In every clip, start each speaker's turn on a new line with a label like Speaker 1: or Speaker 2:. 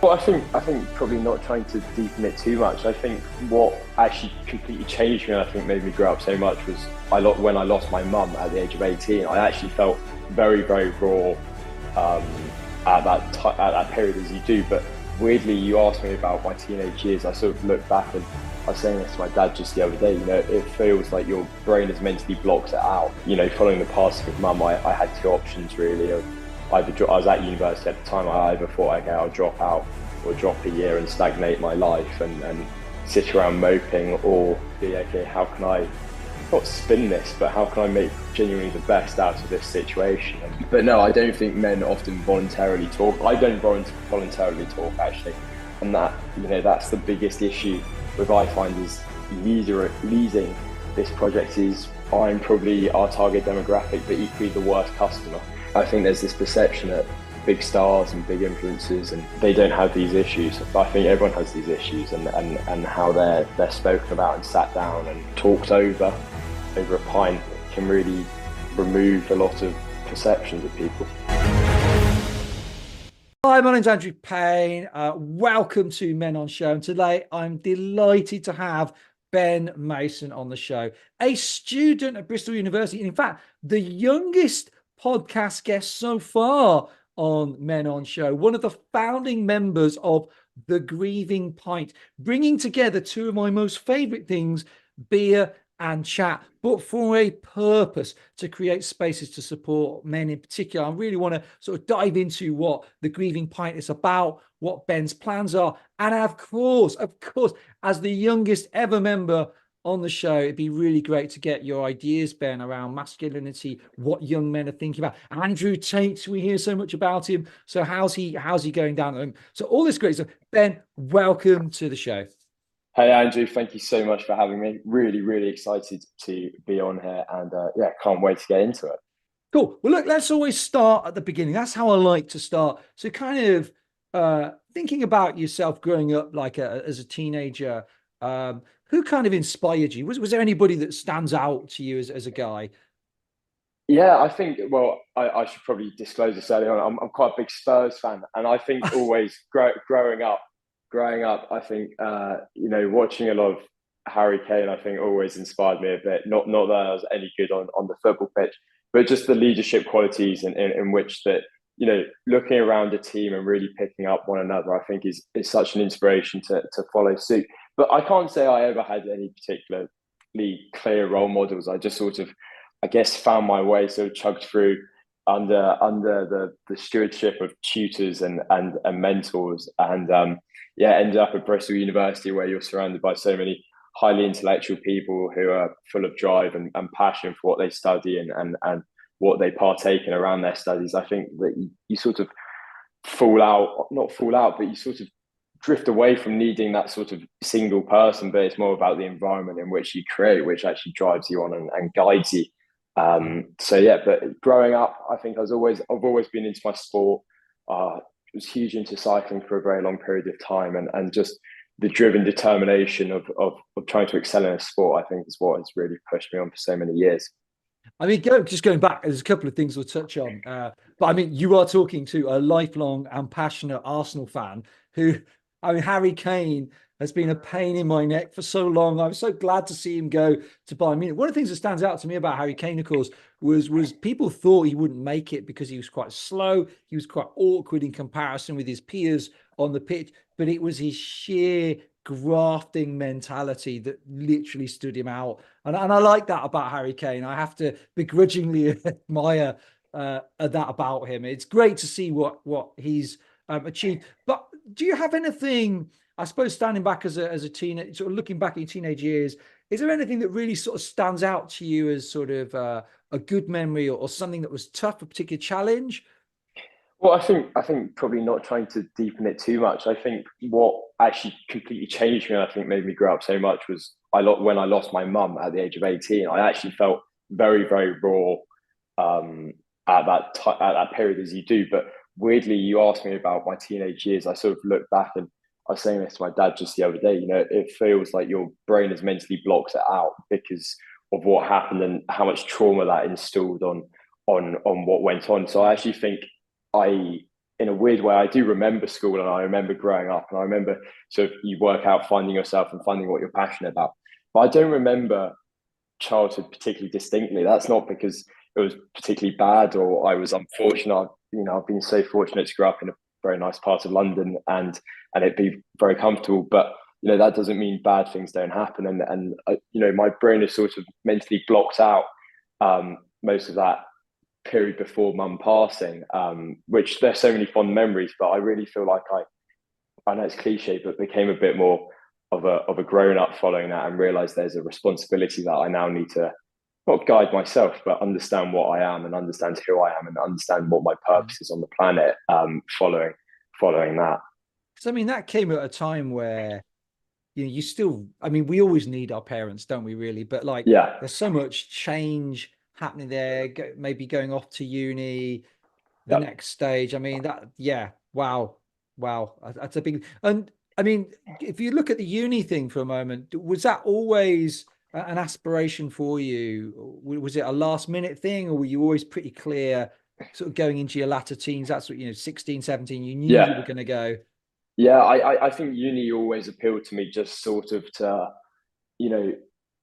Speaker 1: Well, I think probably not trying to deepen it too much. I think what actually completely changed me, and I think made me grow up so much, was when I lost my mum at the age of 18. I actually felt very, very raw um, at that period, as you do. But weirdly, you asked me about my teenage years. I sort of look back, and I was saying this to my dad just the other day. It feels like your brain has mentally blocked it out. Following the passing of mum, I had two options really. I was at university at the time. I either thought, okay, I'll drop out or drop a year and stagnate my life and sit around moping, or be okay, how can I not spin this, but how can I make genuinely the best out of this situation? But no, I don't think men often voluntarily talk. I don't voluntarily talk, actually, and that's the biggest issue with, I find, is leading this project is I'm probably our target demographic, but equally the worst customer. I think there's this perception that big stars and big influencers, and they don't have these issues. But I think everyone has these issues, and how they're spoken about and sat down and talked over a pint can really remove a lot of perceptions of people.
Speaker 2: Hi, my name's Andrew Payne. Welcome to Men on Show. And today I'm delighted to have Ben Mason on the show, a student at Bristol University. In fact, the youngest podcast guest so far on Men on Show, one of the founding members of the Grieving Pint, bringing together two of my most favorite things, beer and chat, but for a purpose, to create spaces to support men in particular. I really want to sort of dive into what the Grieving Pint is about, what Ben's plans are, and of course, as the youngest ever member on the show, it'd be really great to get your ideas, Ben, around masculinity, what young men are thinking about. Andrew Tate, we hear so much about him. So how's he going down at home? So all this great stuff. Ben, welcome to the show.
Speaker 1: Hey Andrew, thank you so much for having me. Really, really excited to be on here, and can't wait to get into it.
Speaker 2: Cool. Well, look, let's always start at the beginning. That's how I like to start. So kind of thinking about yourself growing up as a teenager, who kind of inspired you? Was there anybody that stands out to you as a guy?
Speaker 1: Yeah, I think, well, I should probably disclose this early on. I'm quite a big Spurs fan, and I think always growing up, I think, watching a lot of Harry Kane, I think always inspired me a bit. Not that I was any good on the football pitch, but just the leadership qualities in which that, looking around a team and really picking up one another, I think is such an inspiration to follow suit. But I can't say I ever had any particularly clear role models. I just sort of, I guess, found my way, sort of chugged through under the stewardship of tutors and mentors, and ended up at Bristol University, where you're surrounded by so many highly intellectual people who are full of drive and passion for what they study and what they partake in around their studies. I think that you sort of not fall out, but you sort of drift away from needing that sort of single person, but it's more about the environment in which you create, which actually drives you on and guides you. But growing up, I think I've always been into my sport. Was huge into cycling for a very long period of time, and just the driven determination of trying to excel in a sport, I think, is what has really pushed me on for so many years.
Speaker 2: I mean, just going back, there's a couple of things we'll touch on. But I mean, you are talking to a lifelong and passionate Arsenal fan who, I mean, Harry Kane has been a pain in my neck for so long. I was so glad to see him go to Bayern Munich. One of the things that stands out to me about Harry Kane, of course, was people thought he wouldn't make it because he was quite slow. He was quite awkward in comparison with his peers on the pitch, but it was his sheer grafting mentality that literally stood him out. And I like that about Harry Kane. I have to begrudgingly admire that about him. It's great to see what he's achieved. But do you have anything, I suppose, standing back as a teenager, sort of looking back at your teenage years, is there anything that really sort of stands out to you as sort of a good memory, or something that was tough, a particular challenge?
Speaker 1: Well, I think probably not trying to deepen it too much. I think what actually completely changed me, and I think made me grow up so much, was when I lost my mum at the age of 18. I actually felt very, very raw at that period, as you do. But weirdly, you asked me about my teenage years. I sort of look back, and I was saying this to my dad just the other day. It feels like your brain has mentally blocked it out because of what happened and how much trauma that instilled on what went on. So I actually think I in a weird way, I do remember school and I remember growing up and I remember sort of you work out finding yourself and finding what you're passionate about. But I don't remember childhood particularly distinctly. That's not because it was particularly bad or I was unfortunate. I've been so fortunate to grow up in a very nice part of London and it be very comfortable. But that doesn't mean bad things don't happen. And my brain is sort of mentally blocked out most of that period before mum passing, which there's so many fond memories. But I really feel like I know it's cliche, but became a bit more of a grown up following that and realized there's a responsibility that I now need to not guide myself, but understand what I am and understand who I am and understand what my purpose is on the planet. Following that.
Speaker 2: So I mean, that came at a time where you still, I mean, we always need our parents, don't we, really? But like,
Speaker 1: Yeah,
Speaker 2: there's so much change happening there, maybe going off to uni, the
Speaker 1: yeah,
Speaker 2: next stage. I mean, yeah, wow, wow, that's a big. And I mean, if you look at the uni thing for a moment, was that always an aspiration for you? Was it a last minute thing, or were you always pretty clear, sort of going into your latter teens? That's what, 16, 17, you knew you were
Speaker 1: yeah.
Speaker 2: going to go.
Speaker 1: Yeah, I think uni always appealed to me, just sort of to you know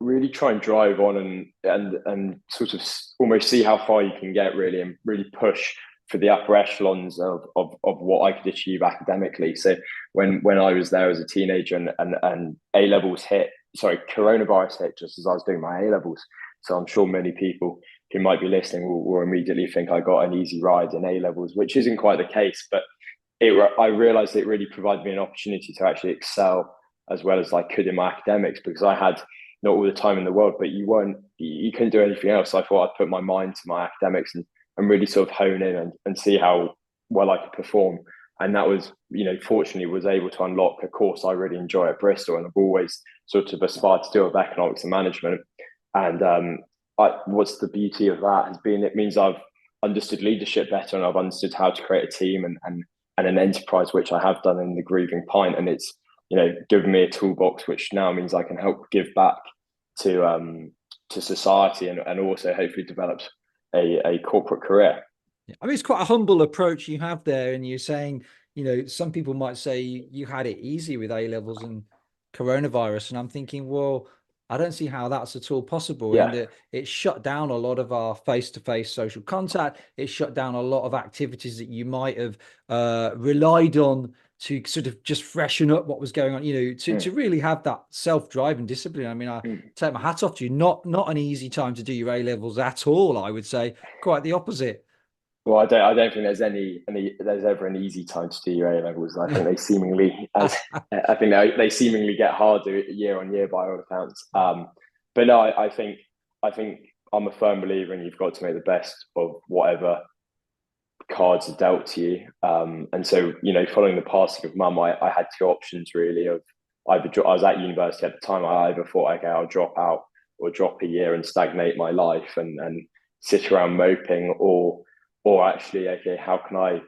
Speaker 1: really try and drive on and sort of almost see how far you can get really and really push for the upper echelons of what I could achieve academically. So when I was there as a teenager and A levels hit, sorry, coronavirus hit just as I was doing my A levels. So I'm sure many people who might be listening will immediately think I got an easy ride in A levels, which isn't quite the case. But I realized it really provided me an opportunity to actually excel as well as I could in my academics because I had not all the time in the world, but you couldn't do anything else. So I thought I'd put my mind to my academics and really sort of hone in and see how well I could perform. And that was, fortunately was able to unlock a course I really enjoy at Bristol. And I've always sort of aspired to do with economics and management. And what's the beauty of that has been, it means I've understood leadership better and I've understood how to create a team and an enterprise, which I have done in the Grieving Pint. And it's, given me a toolbox, which now means I can help give back to society and also hopefully develops a corporate career.
Speaker 2: I mean, it's quite a humble approach you have there, and you're saying, some people might say you had it easy with A levels and coronavirus, and I'm thinking, well, I don't see how that's at all possible. In
Speaker 1: Yeah.
Speaker 2: that it shut down a lot of our face-to-face social contact. It shut down a lot of activities that you might have relied on to sort of just freshen up what was going on. To really have that self-drive and discipline. I mean, I take my hat off to you. Not an easy time to do your A levels at all. I would say quite the opposite.
Speaker 1: Well, I don't think there's ever an easy time to do your A levels. I think they seemingly they seemingly get harder year on year by all accounts. But no, I think I'm a firm believer in you've got to make the best of whatever cards are dealt to you. And so following the passing of mum, I had two options really of either I was at university at the time. I either thought, okay, I'll drop out or drop a year and stagnate my life and sit around moping, or actually, okay, how can I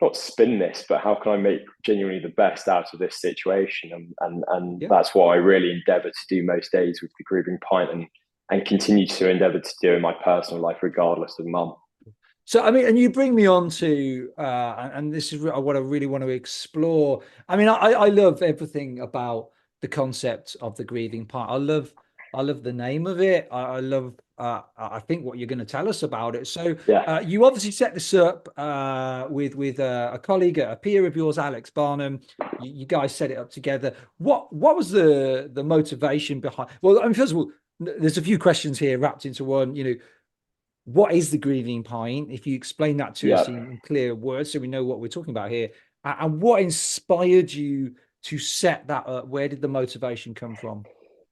Speaker 1: not spin this, but how can I make genuinely the best out of this situation? And
Speaker 2: Yeah.
Speaker 1: that's what I really endeavour to do most days with the Grieving Pint and continue to endeavour to do in my personal life, regardless of mum.
Speaker 2: So, I mean, and you bring me on to, and this is what I really want to explore. I mean, I love everything about the concept of the Grieving Pint. I love the name of it. I love, I think what you're going to tell us about it. So,
Speaker 1: Yeah,
Speaker 2: you obviously set this up with a colleague, a peer of yours, Alex Barnum. You guys set it up together. What was the motivation behind? Well, I mean, first of all, there's a few questions here wrapped into one. What is the Grieving Pint? If you explain that to us
Speaker 1: yeah.
Speaker 2: in clear words, so we know what we're talking about here, and what inspired you to set that up? Where did the motivation come from?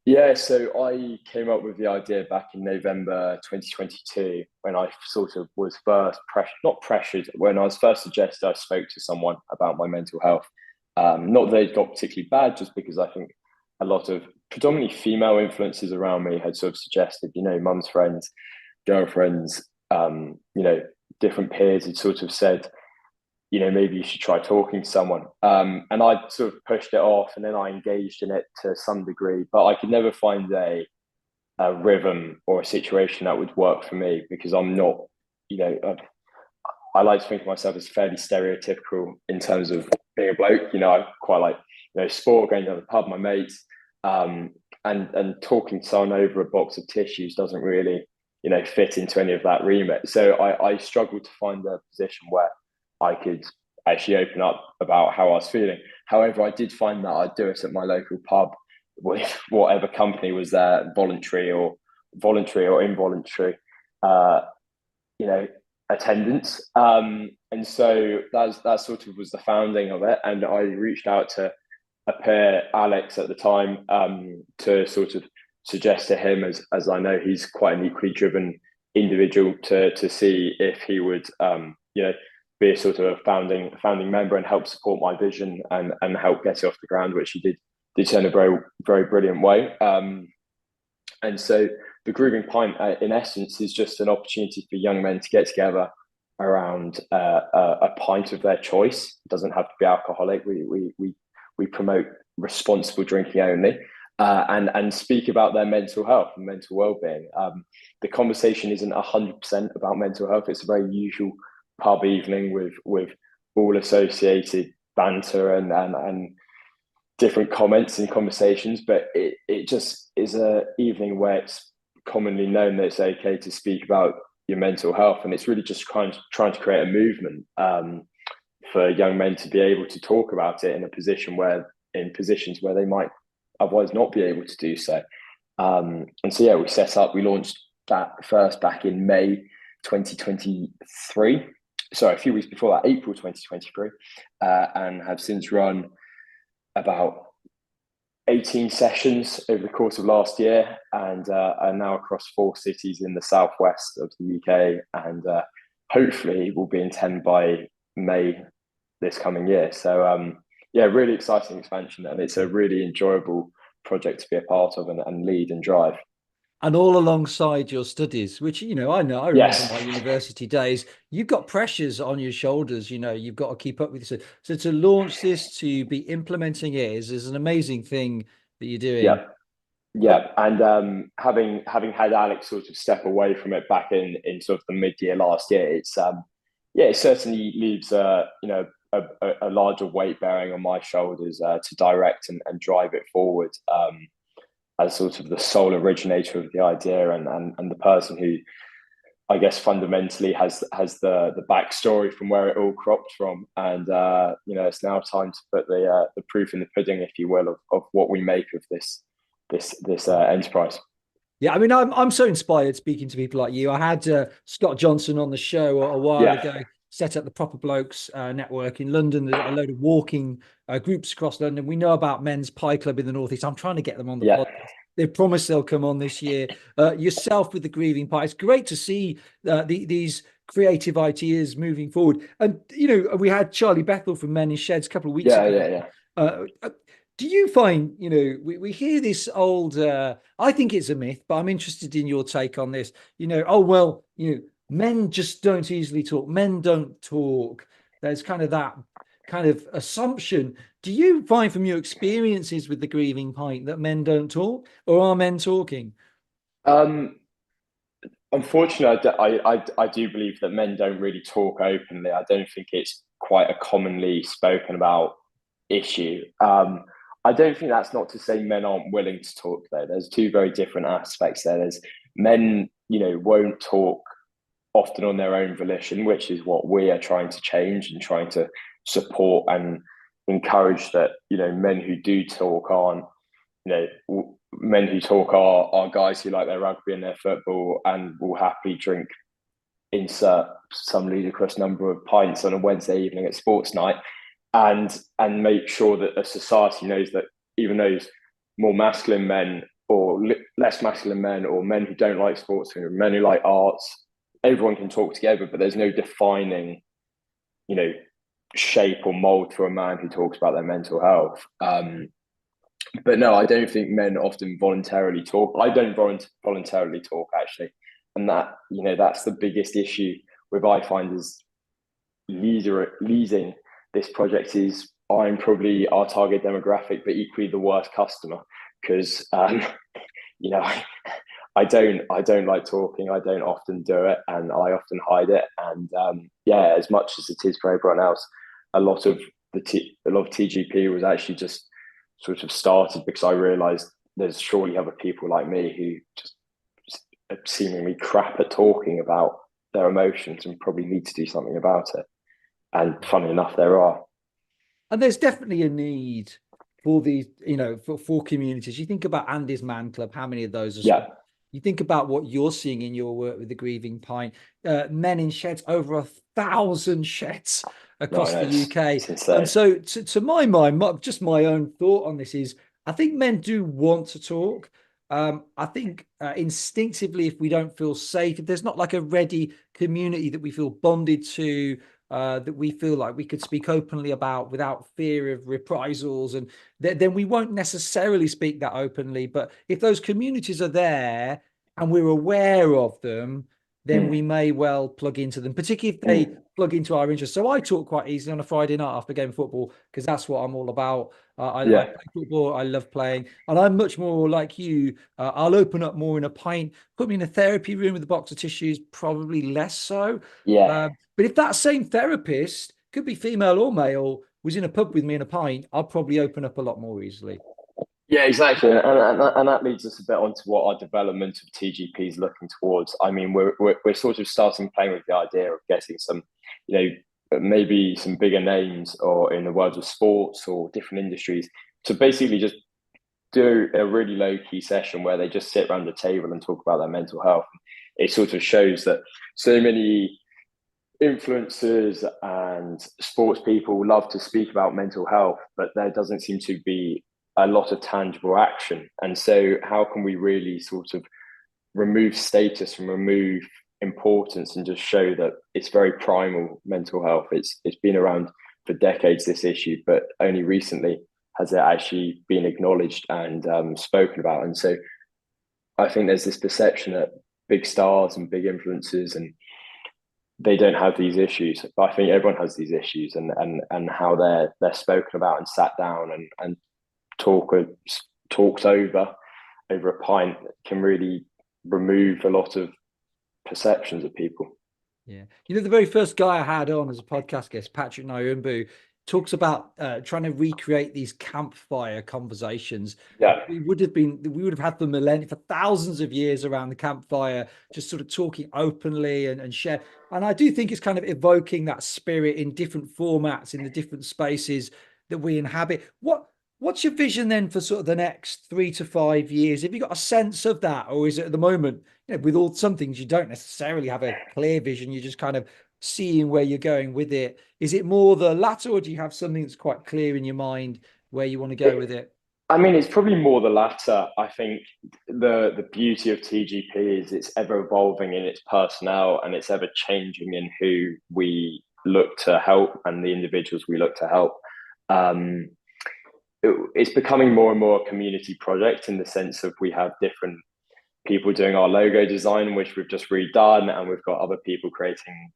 Speaker 1: Yeah, so I came up with the idea back in November 2022 when I sort of was first not pressured, when I was first suggested I spoke to someone about my mental health. Not that it got particularly bad, just because I think a lot of predominantly female influences around me had sort of suggested, mum's friends, girlfriends, different peers had sort of said, maybe you should try talking to someone. And I sort of pushed it off and then I engaged in it to some degree, but I could never find a rhythm or a situation that would work for me because I'm not, you know, I like to think of myself as fairly stereotypical in terms of being a bloke. I quite like, sport, going down the pub, my mates, and talking to someone over a box of tissues doesn't really, fit into any of that remit. So I struggled to find a position where I could actually open up about how I was feeling. However, I did find that I'd do it at my local pub with whatever company was there, voluntary or involuntary, uh, attendance. And so that sort of was the founding of it. And I reached out to a peer, Alex, at the time, to sort of suggest to him, as I know he's quite an equally driven individual, to see if he would, be a sort of a founding member and help support my vision and help get it off the ground, which he did in a very, very brilliant way. And so the Grieving Pint, in essence, is just an opportunity for young men to get together around a pint of their choice. It doesn't have to be alcoholic. We promote responsible drinking only, and speak about their mental health and mental well-being. The conversation isn't 100% about mental health. It's a very usual pub evening with all associated banter and different comments and conversations, but it just is a evening where it's commonly known that it's okay to speak about your mental health, and it's really just trying to create a movement for young men to be able to talk about it in positions where they might otherwise not be able to do so. And so yeah, we launched that first back in May 2023. Sorry, a few weeks before that, April 2023, and have since run about 18 sessions over the course of last year, and are now across 4 cities in the southwest of the UK, and hopefully will be in 10 by May this coming year. So yeah, really exciting expansion, and it's a really enjoyable project to be a part of and lead and drive.
Speaker 2: And all alongside your studies, which, I know, I remember
Speaker 1: Yes.
Speaker 2: my university days, you've got pressures on your shoulders, you've got to keep up with this. So to launch this, to be implementing it is an amazing thing that you're doing.
Speaker 1: Yeah. Yeah, and having had Alex sort of step away from it back in sort of the mid-year last year, it certainly leaves a larger weight bearing on my shoulders to direct and drive it forward, as sort of the sole originator of the idea and the person who, I guess, fundamentally has the backstory from where it all cropped from. And it's now time to put the proof in the pudding, if you will, of what we make of this enterprise.
Speaker 2: Yeah, I mean, I'm so inspired speaking to people like you. I had Scott Johnson on the show a while ago. Set up the Proper Blokes network in London. There's a load of walking groups across London. We know about Men's Pie Club in the Northeast. I'm trying to get them on the podcast. They've promised they'll come on this year. Yourself with the Grieving Pie. It's great to see these creative ideas moving forward. And we had Charlie Bethel from Men in Sheds a couple of weeks ago. Do you find, we hear this old, I think it's a myth, but I'm interested in your take on this, men just don't easily talk. Men don't talk. There's kind of that kind of assumption. Do you find from your experiences with the Grieving Pint that men don't talk, or are men talking?
Speaker 1: Unfortunately, I do believe that men don't really talk openly. I don't think it's quite a commonly spoken about issue. I don't think that's not to say men aren't willing to talk, though. There's 2 very different aspects there. There's men, won't talk often on their own volition, which is what we are trying to change and trying to support and encourage, that, men who do talk aren't, men who talk are guys who like their rugby and their football and will happily drink, insert some ludicrous number of pints on a Wednesday evening at sports night, and make sure that a society knows that even those more masculine men or less masculine men, or men who don't like sports, or men who like arts, everyone can talk together, but there's no defining, shape or mold for a man who talks about their mental health. But no, I don't think men often voluntarily talk. I don't voluntarily talk, actually, and that's the biggest issue with, I find, is leading this project. Is I'm probably our target demographic, but equally the worst customer, because I don't like talking. I don't often do it, and I often hide it. And yeah, as much as it is for everyone else, a lot of a lot of TGP was actually just sort of started because I realised there's surely other people like me who just seemingly crap at talking about their emotions and probably need to do something about it. And funny enough, there are.
Speaker 2: And there's definitely a need for these, for communities. You think about Andy's Man Club, how many of those are
Speaker 1: Yeah.
Speaker 2: small? You think about what you're seeing in your work with the Grieving Pint, men in sheds, over 1,000 sheds
Speaker 1: No,
Speaker 2: across
Speaker 1: no,
Speaker 2: the UK.
Speaker 1: it's
Speaker 2: And
Speaker 1: insane.
Speaker 2: so, to my mind, just my own thought on this is, I think men do want to talk. I think instinctively, if we don't feel safe, if there's not like a ready community that we feel bonded to, that we feel like we could speak openly about without fear of reprisals, and then we won't necessarily speak that openly. But if those communities are there and we're aware of them, then we
Speaker 1: Mm,
Speaker 2: may well plug into them, particularly if they
Speaker 1: mm,
Speaker 2: plug into our interests. So I talk quite easily on a Friday night after a game of football because that's what I'm all about. I
Speaker 1: yeah,
Speaker 2: play football. I love playing, and I'm much more like you. I'll open up more in a pint. Put me in a therapy room with a box of tissues, probably less so.
Speaker 1: yeah.
Speaker 2: But if that same therapist, could be female or male, was in a pub with me in a pint, I'd probably open up a lot more easily.
Speaker 1: Yeah, exactly, and that leads us a bit onto what our development of TGP is looking towards. I mean, we're sort of starting playing with the idea of getting some, maybe some bigger names, or in the words of sports or different industries, to basically just do a really low key session where they just sit around the table and talk about their mental health. It sort of shows that so many influencers and sports people love to speak about mental health, but there doesn't seem to be a lot of tangible action. And so, how can we really sort of remove status and remove importance and just show that it's very primal mental health? It's been around for decades, this issue, but only recently has it actually been acknowledged and spoken about. And so, I think there's this perception that big stars and big influencers and they don't have these issues. But I think everyone has these issues, and how they're spoken about and sat down and talk talks over a pint can really remove a lot of perceptions of people.
Speaker 2: Yeah. The very first guy I had on as a podcast guest, Patrick Nyumbu, talks about trying to recreate these campfire conversations.
Speaker 1: Yeah,
Speaker 2: We would have had for millennia, for thousands of years around the campfire, just sort of talking openly and share. And I do think it's kind of evoking that spirit in different formats, in the different spaces that we inhabit. What's your vision then for sort of the next 3 to 5 years? Have you got a sense of that, or is it at the moment, with all some things you don't necessarily have a clear vision, you're just kind of seeing where you're going with it? Is it more the latter, or do you have something that's quite clear in your mind where you want to go with it?
Speaker 1: I mean, it's probably more the latter. I think the beauty of TGP is it's ever evolving in its personnel, and it's ever changing in who we look to help and the individuals we look to help. Um, it's becoming more and more a community project in the sense of we have different people doing our logo design, which we've just redone, and we've got other people creating,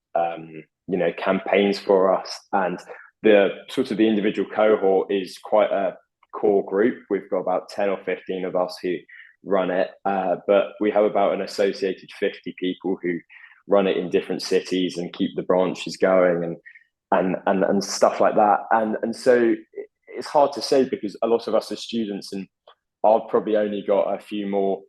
Speaker 1: campaigns for us. And the sort of the individual cohort is quite a core group. We've got about 10 or 15 of us who run it, but we have about an associated 50 people who run it in different cities and keep the branches going and stuff like that. And so it's hard to say because a lot of us are students, and I've probably only got a few more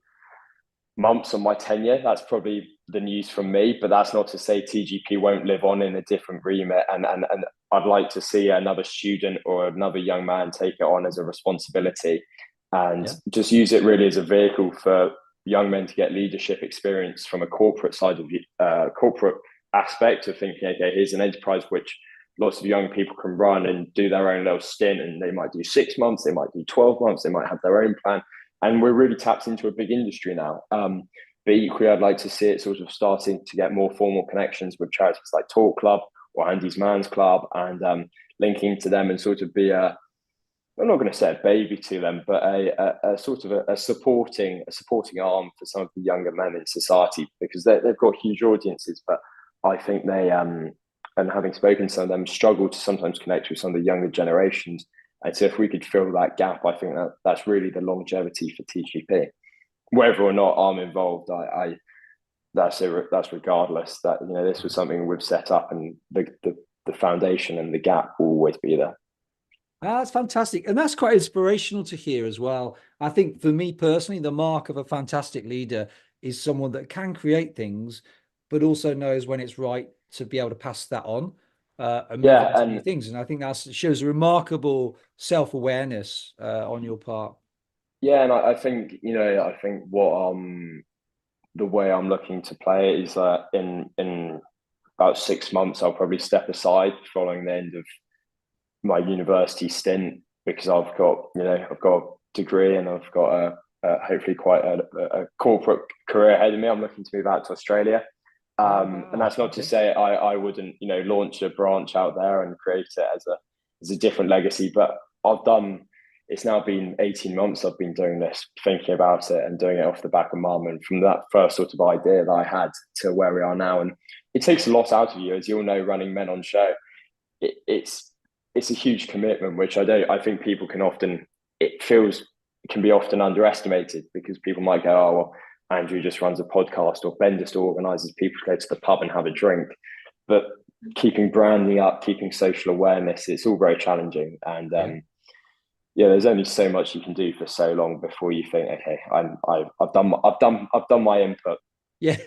Speaker 1: months on my tenure. That's probably the news from me, but that's not to say TGP won't live on in a different remit. And I'd like to see another student or another young man take it on as a responsibility and
Speaker 2: Yeah.
Speaker 1: just use it really as a vehicle for young men to get leadership experience from a corporate side of corporate aspect of thinking, okay, here's an enterprise which lots of young people can run and do their own little stint, and they might do 6 months, they might do 12 months, they might have their own plan, and we're really tapped into a big industry now. But equally, I'd like to see it sort of starting to get more formal connections with charities like Talk Club or Andy's Man's Club, and linking to them and sort of be I'm not going to say a baby to them, but a sort of a supporting arm for some of the younger men in society, because they've got huge audiences, but I think they and having spoken to some of them, struggle to sometimes connect with some of the younger generations. And so if we could fill that gap, I think that's really the longevity for TGP. whether or not I'm involved, I that's regardless. That, you know, this was something we've set up, and the foundation and the gap will always be there.
Speaker 2: Ah, that's fantastic. And that's quite inspirational to hear as well. I think for me personally, the mark of a fantastic leader is someone that can create things, but also knows when it's right to be able to pass that on and move
Speaker 1: Yeah,
Speaker 2: on to new
Speaker 1: and
Speaker 2: things. And I think that shows a remarkable self-awareness on your part.
Speaker 1: yeah, and I think, you know, I think what the way I'm looking to play it is that in about 6 months I'll probably step aside following the end of my university stint, because I've got a degree, and I've got hopefully quite a corporate career ahead of me. I'm looking to move out to Australia,
Speaker 2: Oh,
Speaker 1: and
Speaker 2: wow.
Speaker 1: that's not to
Speaker 2: Okay.
Speaker 1: say I wouldn't, you know, launch a branch out there and create it as a different legacy. But I've done. It's now been 18 months I've been doing this, thinking about it and doing it off the back of mum. And from that first sort of idea that I had to where we are now, and it takes a lot out of you, as you'll know, running Men on Show. It, it's a huge commitment, which I think people can often, it feels, it can be often underestimated, because people might go, oh, well, Andrew just runs a podcast, or Ben just organizes people to go to the pub and have a drink. But keeping branding up, keeping social awareness, it's all very challenging. And
Speaker 2: Yeah.
Speaker 1: yeah, there's only so much you can do for so long before you think, okay, I've done my input.
Speaker 2: Yeah.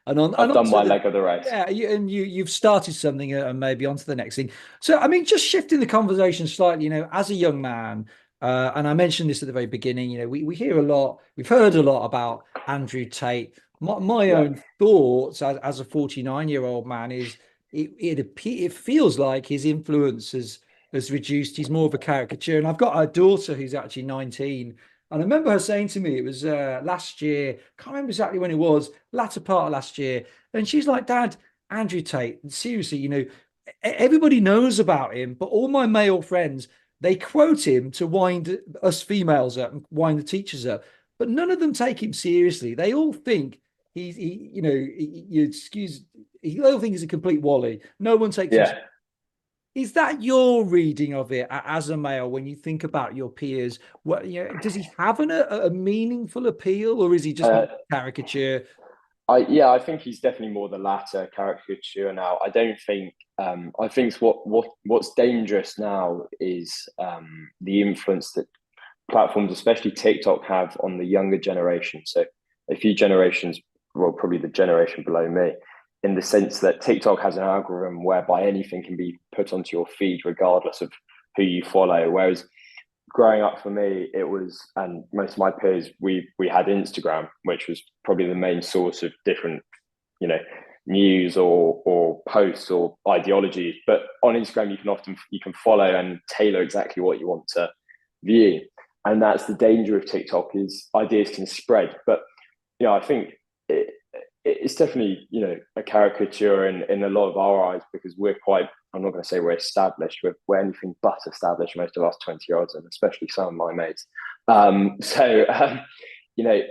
Speaker 2: And
Speaker 1: I've
Speaker 2: on
Speaker 1: done
Speaker 2: to
Speaker 1: my
Speaker 2: the
Speaker 1: leg of the race.
Speaker 2: yeah, you've started something and maybe on to the next thing. So I mean, just shifting the conversation slightly, you know, as a young man, and I mentioned this at the very beginning, you know, we hear a lot, we've heard a lot about Andrew Tate. My
Speaker 1: Yeah,
Speaker 2: own thoughts as a 49-year-old man is it feels like his influence has reduced. He's more of a caricature. And I've got a daughter who's actually 19. And I remember her saying to me, it was last year, can't remember exactly when it was, latter part of last year. And she's like, Dad, Andrew Tate, seriously, you know, everybody knows about him, but all my male friends, they quote him to wind us females up and wind the teachers up. But none of them take him seriously. They all think you know, you excuse, they all think he's a complete wally. No one takes him.
Speaker 1: yeah.
Speaker 2: Is that your reading of it as a male when you think about your peers? What, you know, does he have a meaningful appeal, or is he just more
Speaker 1: Uh,
Speaker 2: caricature?
Speaker 1: I think he's definitely more the latter, caricature now. I don't think. I think what's dangerous now is the influence that platforms, especially TikTok, have on the younger generation. So a few generations, well, probably the generation below me, in the sense that TikTok has an algorithm whereby anything can be put onto your feed regardless of who you follow. Whereas growing up for me, it was, and most of my peers, we had Instagram, which was probably the main source of different, you know, news or posts or ideologies. But on Instagram, you can follow and tailor exactly what you want to view. And that's the danger of TikTok, is ideas can spread. But you know, I think it's definitely, you know, a caricature in a lot of our eyes, because we're quite, I'm not going to say we're established, we're anything but established, most of us 20-year-olds, and especially some of my mates. You know,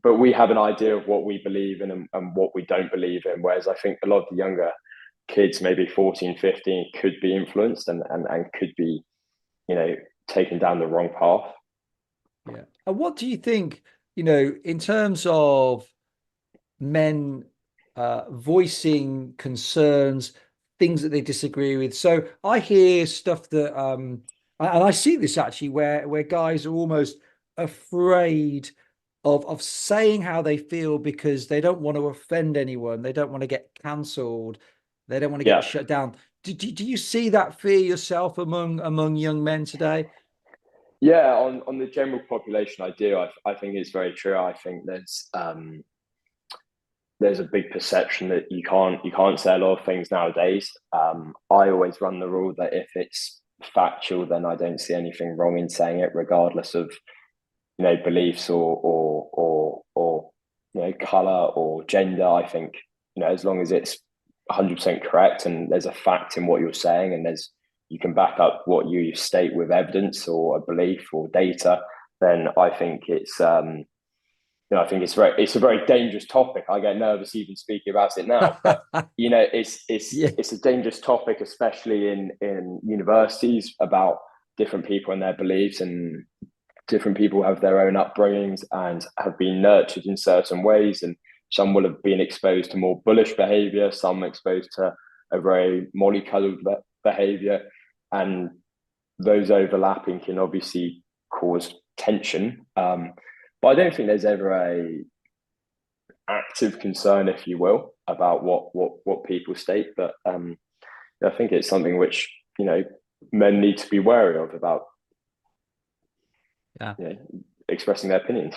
Speaker 1: but we have an idea of what we believe in, and what we don't believe in. Whereas I think a lot of the younger kids, maybe 14, 15, could be influenced and could be, you know, taken down the wrong path.
Speaker 2: Yeah. And what do you think, you know, in terms of men voicing concerns, things that they disagree with? So I hear stuff that and I see this actually where guys are almost afraid of saying how they feel because they don't want to offend anyone. They don't want to get cancelled. They don't want to get
Speaker 1: Yeah.
Speaker 2: shut down. Do you see that fear yourself among young men today?
Speaker 1: Yeah, on the general population, I do. I think it's very true. I think there's a big perception that you can't say a lot of things nowadays. I always run the rule that if it's factual, then I don't see anything wrong in saying it, regardless of, you know, beliefs or you know, color or gender. I think, you know, as long as it's 100% correct and there's a fact in what you're saying, and there's, you can back up what you state with evidence or a belief or data, then I think it's you know, I think it's a very dangerous topic. I get nervous even speaking about it now, but you know,
Speaker 2: Yeah.
Speaker 1: it's a dangerous topic, especially in universities, about different people and their beliefs. And different people have their own upbringings and have been nurtured in certain ways, and some will have been exposed to more bullish behavior, some exposed to a very mollycoddled behavior, and those overlapping can obviously cause tension. But I don't think there's ever a active concern, if you will, about what people state. But I think it's something which, you know, men need to be wary of about, you know, expressing their opinions.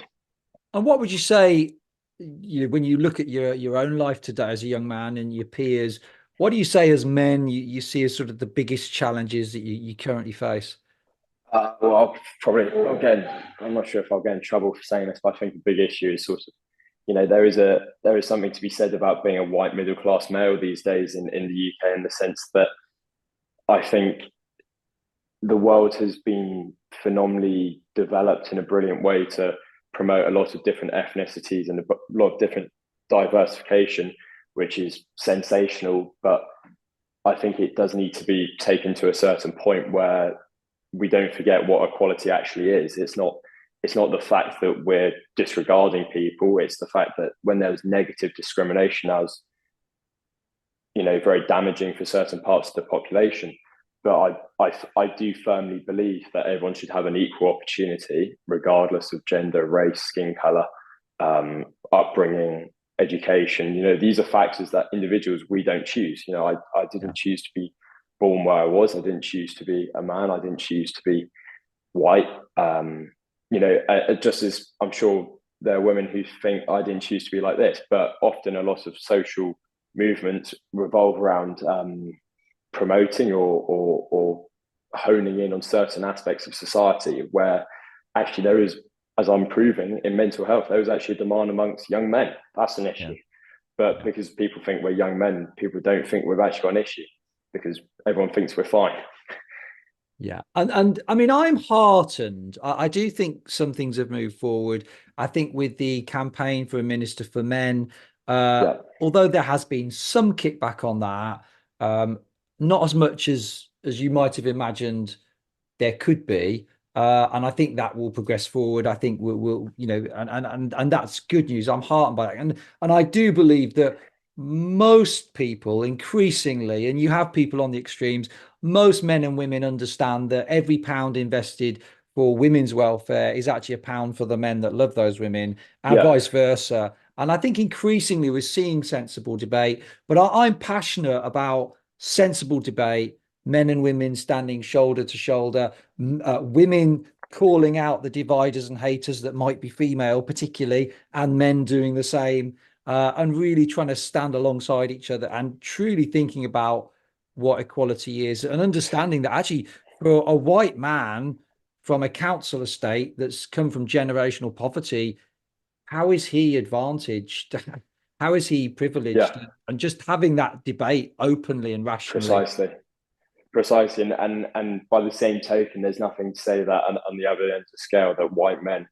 Speaker 2: And what would you say, you know, when you look at your own life today as a young man and your peers, what do you say as men you see as sort of the biggest challenges that you currently face?
Speaker 1: Well, I'll probably, again, I'm not sure if I'll get in trouble for saying this, but I think the big issue is sort of, you know, there is something to be said about being a white middle class male these days in the UK, in the sense that I think the world has been phenomenally developed in a brilliant way to promote a lot of different ethnicities and a lot of different diversification, which is sensational. But I think it does need to be taken to a certain point where we don't forget what equality actually is. It's not the fact that we're disregarding people. It's the fact that when there's negative discrimination, as you know, very damaging for certain parts of the population. But I do firmly believe that everyone should have an equal opportunity, regardless of gender, race, skin color, upbringing, education. You know, these are factors that individuals, we don't choose. You know, I didn't choose to be born where I was. I didn't choose to be a man. I didn't choose to be white. You know, just as I'm sure there are women who think I didn't choose to be like this, but often a lot of social movements revolve around promoting or honing in on certain aspects of society where actually there is, as I'm proving in mental health, there is actually a demand amongst young men. That's an issue. But because people think we're young men, people don't think we've actually got an issue, because everyone thinks we're fine.
Speaker 2: Yeah. And I mean, I'm heartened. I do think some things have moved forward. I think with the campaign for a minister for men, although there has been some kickback on that, not as much as you might have imagined there could be. And I think that will progress forward. I think we'll you know, and that's good news. I'm heartened by that. And I do believe that most people increasingly, and you have people on the extremes, most men and women understand that every pound invested for women's welfare is actually a pound for the men that love those women, and vice versa. And I think increasingly we're seeing sensible debate, but I'm passionate about sensible debate, men and women standing shoulder to shoulder, women calling out the dividers and haters that might be female, particularly, and men doing the same, and really trying to stand alongside each other and truly thinking about what equality is, and understanding that actually for a white man from a council estate that's come from generational poverty, how is he advantaged? How is he privileged? And just having that debate openly and rationally.
Speaker 1: Precisely. And by the same token, there's nothing to say that on the other end of the scale that white men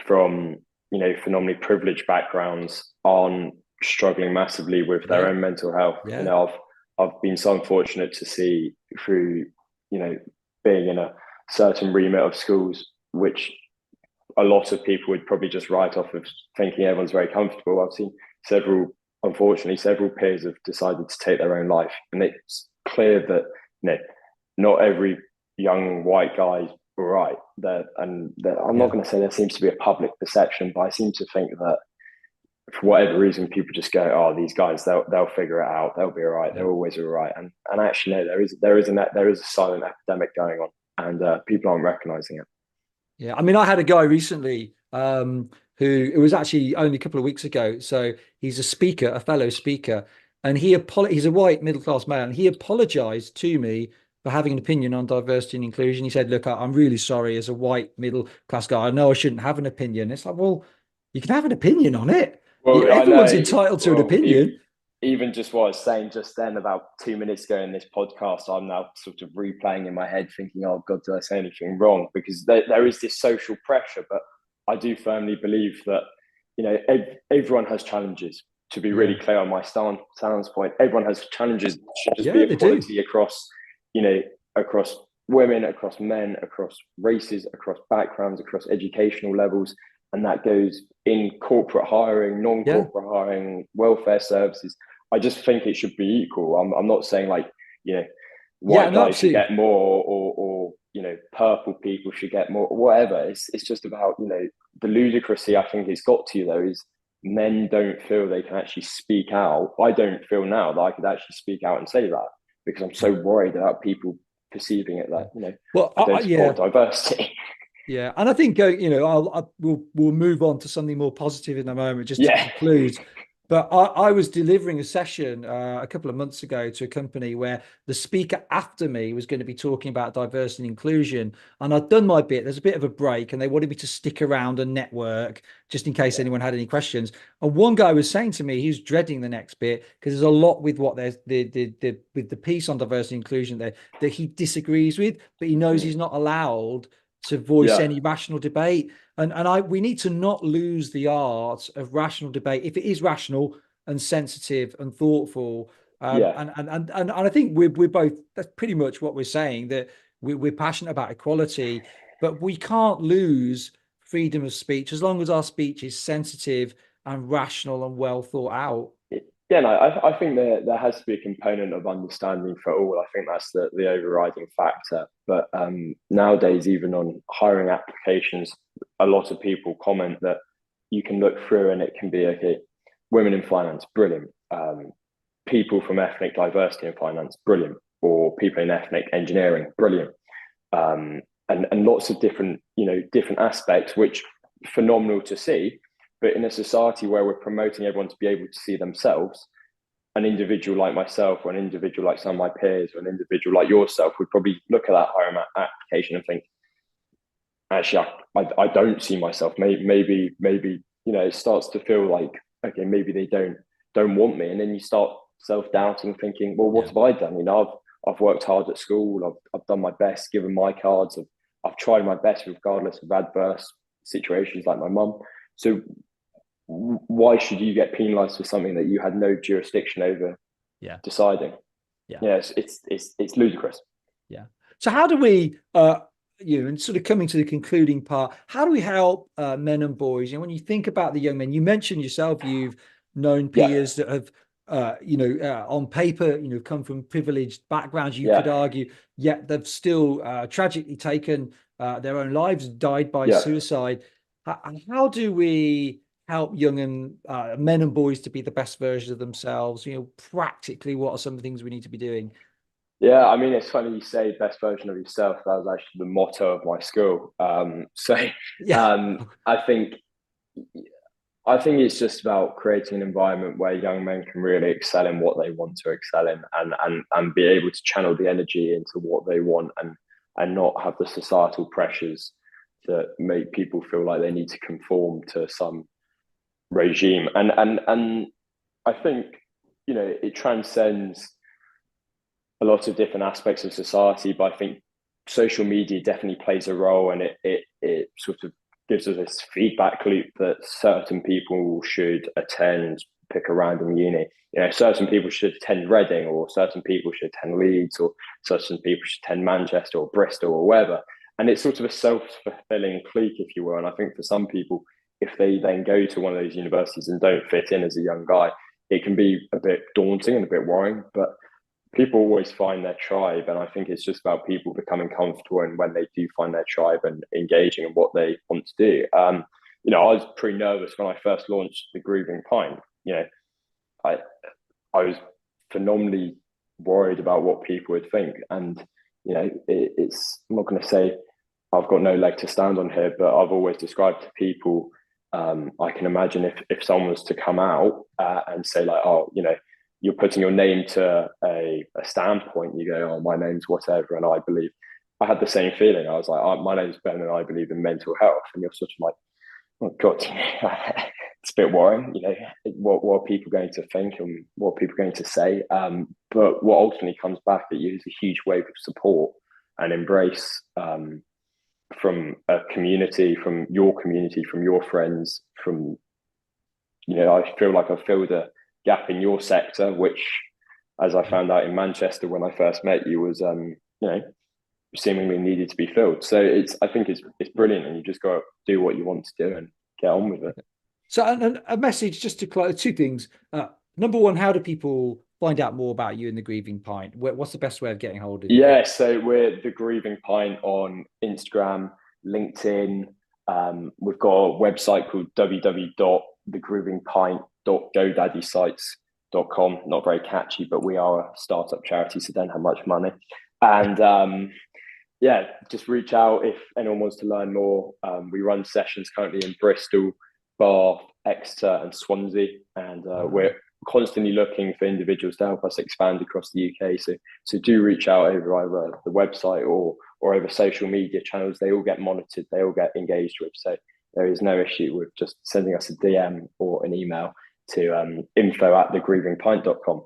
Speaker 1: from, you know, phenomenally privileged backgrounds aren't struggling massively with their own mental health. You know, I've been so unfortunate to see through, you know, being in a certain remit of schools, which a lot of people would probably just write off of thinking everyone's very comfortable. I've seen unfortunately, several peers have decided to take their own life. And it's clear that, you know, not every young white guy is all right. I'm not going to say there seems to be a public perception, but I seem to think that for whatever reason, people just go, "Oh, these guys, they'll figure it out. They'll be all right. They're always all right." And actually, no, there is a silent epidemic going on, and people aren't recognizing it.
Speaker 2: Yeah, I mean, I had a guy recently who it was actually only a couple of weeks ago. So he's a speaker, a fellow speaker, and he's a white middle class male, and he apologized to me for having an opinion on diversity and inclusion. He said, "Look, I'm really sorry as a white middle class guy. I know I shouldn't have an opinion." It's like, well, you can have an opinion on it.
Speaker 1: Well,
Speaker 2: Everyone's entitled to an opinion.
Speaker 1: Even just what I was saying just then about 2 minutes ago in this podcast, I'm now sort of replaying in my head thinking, oh God, did I say anything wrong? Because there is this social pressure, but I do firmly believe that, you know, everyone has challenges. To be really clear on my stance point, everyone has challenges. It should just be equality across, you know, across women, across men, across races, across backgrounds, across educational levels. And that goes in corporate hiring,
Speaker 2: Yeah.
Speaker 1: non-corporate hiring, welfare services. I just think it should be equal. I'm not saying like, you know,
Speaker 2: Yeah,
Speaker 1: white
Speaker 2: no,
Speaker 1: guys should
Speaker 2: absolutely.
Speaker 1: get more, or you know, purple people should get more, whatever. It's just about, you know, the ludicrousy I think it's got to, though, is men don't feel they can actually speak out. I don't feel now that I could actually speak out and say that, because I'm so
Speaker 2: Yeah.
Speaker 1: worried about people perceiving it
Speaker 2: Yeah.
Speaker 1: that, you know,
Speaker 2: Well,
Speaker 1: I don't
Speaker 2: yeah.
Speaker 1: support diversity.
Speaker 2: Yeah, and I think you know, we'll move on to something more positive in a moment, just to
Speaker 1: Yeah,
Speaker 2: conclude. But I was delivering a session a couple of months ago to a company where the speaker after me was going to be talking about diversity and inclusion, and I'd done my bit. There's a bit of a break, and they wanted me to stick around and network just in case
Speaker 1: yeah,
Speaker 2: anyone had any questions. And one guy was saying to me, he was dreading the next bit because there's a lot with what there's the with the piece on diversity and inclusion there that he disagrees with, but he knows he's not allowed to voice
Speaker 1: yeah,
Speaker 2: any rational debate. And we need to not lose the art of rational debate if it is rational and sensitive and thoughtful.
Speaker 1: yeah.
Speaker 2: And I think we're both, that's pretty much what we're saying, that we're passionate about equality, but we can't lose freedom of speech as long as our speech is sensitive and rational and well thought out.
Speaker 1: Yeah, no, I think there has to be a component of understanding for all. I think that's the overriding factor. But nowadays, even on hiring applications, a lot of people comment that you can look through and it can be, okay, women in finance, brilliant. People from ethnic diversity in finance, brilliant. Or people in ethnic engineering, brilliant. And lots of different, you know, different aspects, which phenomenal to see. But in a society where we're promoting everyone to be able to see themselves, an individual like myself, or an individual like some of my peers, or an individual like yourself would probably look at that hiring application and think, actually, I don't see myself. Maybe, you know, it starts to feel like, okay, maybe they don't want me. And then you start self-doubting, thinking, well, what
Speaker 2: Yeah.
Speaker 1: have I done? You know, I've worked hard at school. I've done my best, given my cards. I've tried my best regardless of adverse situations like my mum. So why should you get penalized for something that you had no jurisdiction over
Speaker 2: Yeah.
Speaker 1: deciding?
Speaker 2: Yeah.
Speaker 1: Yeah, it's ludicrous.
Speaker 2: Yeah. So how do we, you know, and sort of coming to the concluding part, how do we help men and boys? You know, when you think about the young men, you mentioned yourself, you've known
Speaker 1: Yeah,
Speaker 2: peers that have, you know, on paper, you know, come from privileged backgrounds, you could
Speaker 1: yeah,
Speaker 2: argue, yet they've still tragically taken their own lives, died by
Speaker 1: yeah.
Speaker 2: suicide. How do we help young and men and boys to be the best version of themselves? You know, practically, what are some of the things we need to be doing?
Speaker 1: Yeah, I mean, it's funny you say best version of yourself. That was actually the motto of my school.
Speaker 2: Yeah.
Speaker 1: Um, I think I think it's just about creating an environment where young men can really excel in what they want to excel in, and be able to channel the energy into what they want, and not have the societal pressures that make people feel like they need to conform to some regime. And I think, you know, it transcends a lot of different aspects of society, but I think social media definitely plays a role, and it sort of gives us this feedback loop that certain people should attend, pick a random uni. You know, certain people should attend Reading, or certain people should attend Leeds, or certain people should attend Manchester or Bristol or wherever. And it's sort of a self-fulfilling clique, if you will. And I think for some people, if they then go to one of those universities and don't fit in as a young guy, it can be a bit daunting and a bit worrying. But people always find their tribe, and I think it's just about people becoming comfortable, and when they do find their tribe, and engaging in what they want to do. You know, I was pretty nervous when I first launched the Grieving Pint. You know, I I was phenomenally worried about what people would think, and you know, it's, I'm not going to say I've got no leg to stand on here, but I've always described to people, I can imagine if someone was to come out and say like, oh, you know, you're putting your name to a standpoint, you go, oh, my name's whatever, and I believe. I had the same feeling. I was like, oh, my name's Ben, and I believe in mental health. And you're sort of like, oh God, it's a bit worrying. You know, what are people going to think, and what are people going to say? But what ultimately comes back at you is a huge wave of support and embrace, from a community, from your friends, from, you know, I feel like I've filled a gap in your sector, which, as I found out in Manchester when I first met you, was, you know, seemingly needed to be filled. So I think it's brilliant, and you just got to do what you want to do and get on with it.
Speaker 2: So a message just to close, two things. Number one, how do people find out more about you in the Grieving Pint? What's the best way of getting hold of you?
Speaker 1: Yeah, so we're the Grieving Pint on Instagram, LinkedIn. We've got a website called www.thegrievingpint.godaddysites.com. Not very catchy, but we are a startup charity, so don't have much money. And yeah, just reach out if anyone wants to learn more. We run sessions currently in Bristol, Bath, Exeter, and Swansea, and we're constantly looking for individuals to help us expand across the UK. So do reach out over either the website or over social media channels. They all get monitored, they all get engaged with. So there is no issue with just sending us a DM or an email to info@thegrievingpint.com.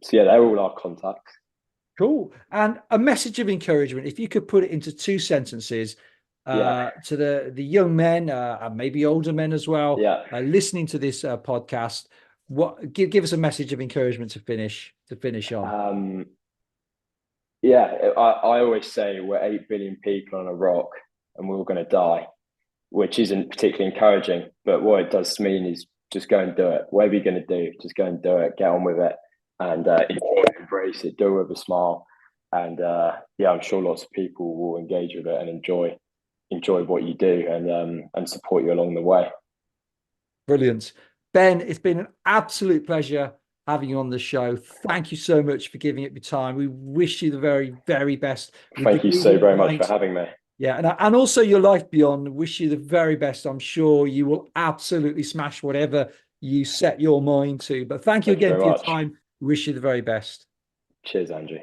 Speaker 1: So yeah, they're all our contacts.
Speaker 2: Cool. And a message of encouragement, if you could put it into two sentences to the young men and maybe older men as well, listening to this podcast, give us a message of encouragement to finish on.
Speaker 1: I always say we're 8 billion people on a rock and we're all going to die, which isn't particularly encouraging, but what it does mean is just go and do it. Whatever you're going to do, just go and do it, get on with it, and embrace it, do it with a smile. And I'm sure lots of people will engage with it and enjoy what you do and support you along the way.
Speaker 2: Brilliant. Ben, it's been an absolute pleasure having you on the show. Thank you so much for giving it your time. We wish you the very, very best.
Speaker 1: Thank you so very much for having me.
Speaker 2: Yeah, and also your life beyond. Wish you the very best. I'm sure you will absolutely smash whatever you set your mind to. But thank you again for your time. Wish you the very best.
Speaker 1: Cheers, Andrew.